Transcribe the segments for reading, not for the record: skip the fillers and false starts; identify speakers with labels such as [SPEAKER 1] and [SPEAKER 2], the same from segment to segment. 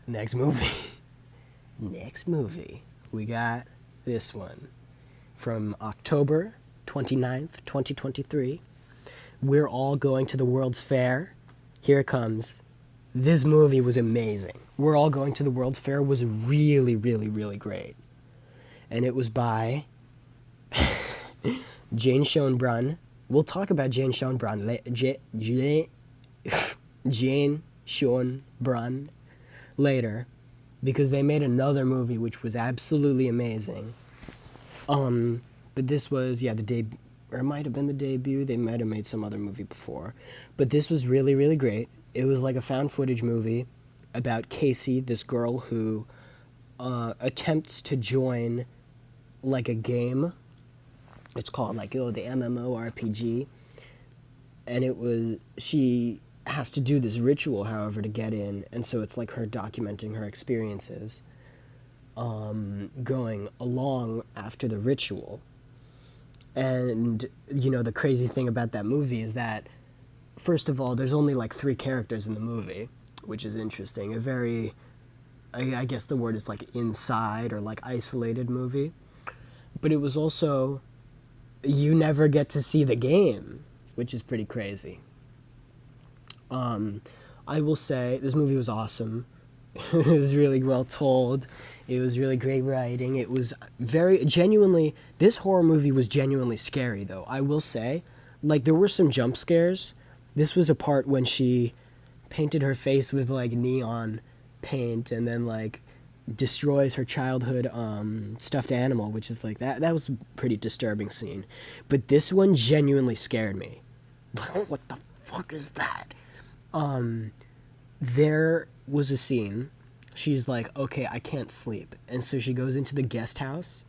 [SPEAKER 1] Next movie. Next movie. We got this one from October 29th, 2023. We're all going to the World's Fair. Here it comes. This movie was amazing. We're all going to the World's Fair was really, really, really great. And it was by Jane Schoenbrunn. We'll talk about Jane Schoenbrunn. Jane Schoenbrunn later, because they made another movie which was absolutely amazing. But this was the debut, or it might have been the debut. They might have made some other movie before, but this was really, really great. It was like a found footage movie about Casey, this girl who attempts to join like a game. It's called the MMORPG, and she has to do this ritual, however, to get in, and so it's like her documenting her experiences going along after the ritual. And the crazy thing about that movie is that, first of all, there's only like 3 characters in the movie, which is interesting. A very, I guess the word is like inside or like isolated movie. But it was also, you never get to see the game, which is pretty crazy. I will say this movie was awesome. It was really well told. It was really great writing. It was very genuinely, this horror movie was genuinely scary though. I will say, like, there were some jump scares. This was a part when she painted her face with like neon paint and then like destroys her childhood stuffed animal, which is like that was a pretty disturbing scene. But this one genuinely scared me. What the fuck is that? There was a scene. She's like, okay, I can't sleep. And so she goes into the guest house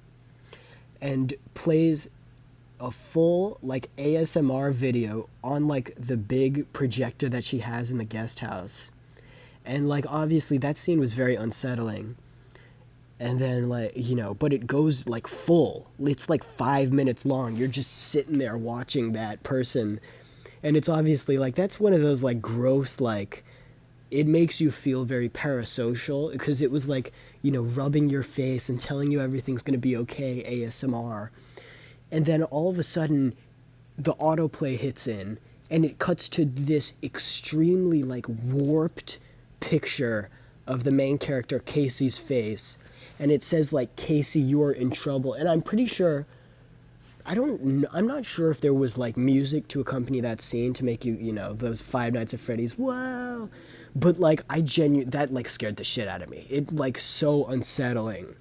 [SPEAKER 1] and plays a full like ASMR video on like the big projector that she has in the guest house. And like obviously that scene was very unsettling. And then but it goes like full. It's like 5 minutes long. You're just sitting there watching that person. And it's obviously like that's one of those like gross like it makes you feel very parasocial because it was like, rubbing your face and telling you everything's going to be okay ASMR. And then all of a sudden the autoplay hits in and it cuts to this extremely like warped picture of the main character Casey's face, and it says like, Casey, you are in trouble. And I'm pretty sure I'm not sure if there was like music to accompany that scene to make you, those Five Nights at Freddy's, whoa. But like that like scared the shit out of me. It like so unsettling.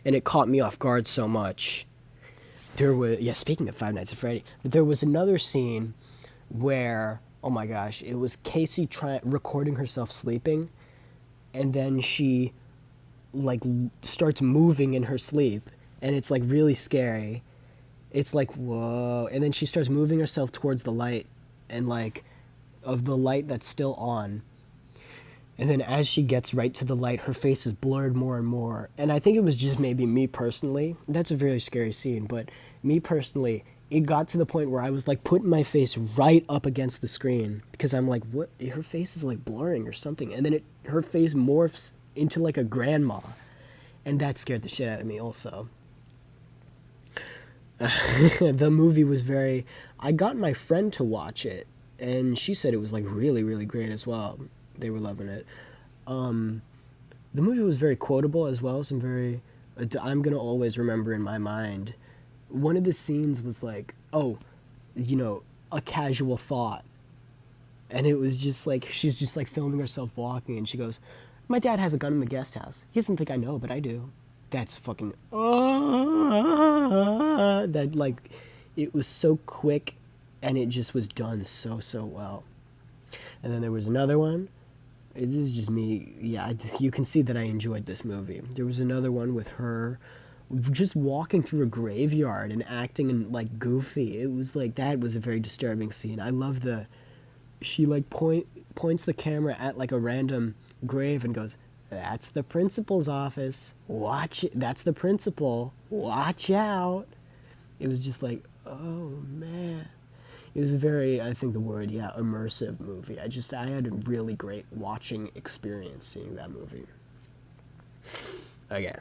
[SPEAKER 1] And it caught me off guard so much. There was, speaking of Five Nights at Freddy, there was another scene where, oh my gosh, it was Casey recording herself sleeping, and then she like starts moving in her sleep, and it's like really scary. It's like, whoa. And then she starts moving herself towards the light, and like of the light that's still on. And then as she gets right to the light, her face is blurred more and more. And I think it was just maybe me personally. That's a very scary scene, but me personally, it got to the point where I was like putting my face right up against the screen because I'm like, what? Her face is like blurring or something. And then her face morphs into like a grandma. And that scared the shit out of me also. The movie was I got my friend to watch it, and she said it was like really, really great as well. They were loving it. The movie was very quotable as well. I'm gonna always remember in my mind. One of the scenes was like, a casual thought, and it was just like she's just like filming herself walking, and she goes, "My dad has a gun in the guest house. He doesn't think I know, but I do." That's fucking that like it was so quick, and it just was done so well. And then there was another one. This is just me. Yeah, you can see that I enjoyed this movie. There was another one with her just walking through a graveyard and acting and like goofy. It was like that was a very disturbing scene. I love she like points the camera at like a random grave and goes, "That's the principal's office. Watch it. That's the principal. Watch out." It was just like, oh man. It was a very, I think the word, yeah, immersive movie. I had a really great watching experience seeing that movie. Again,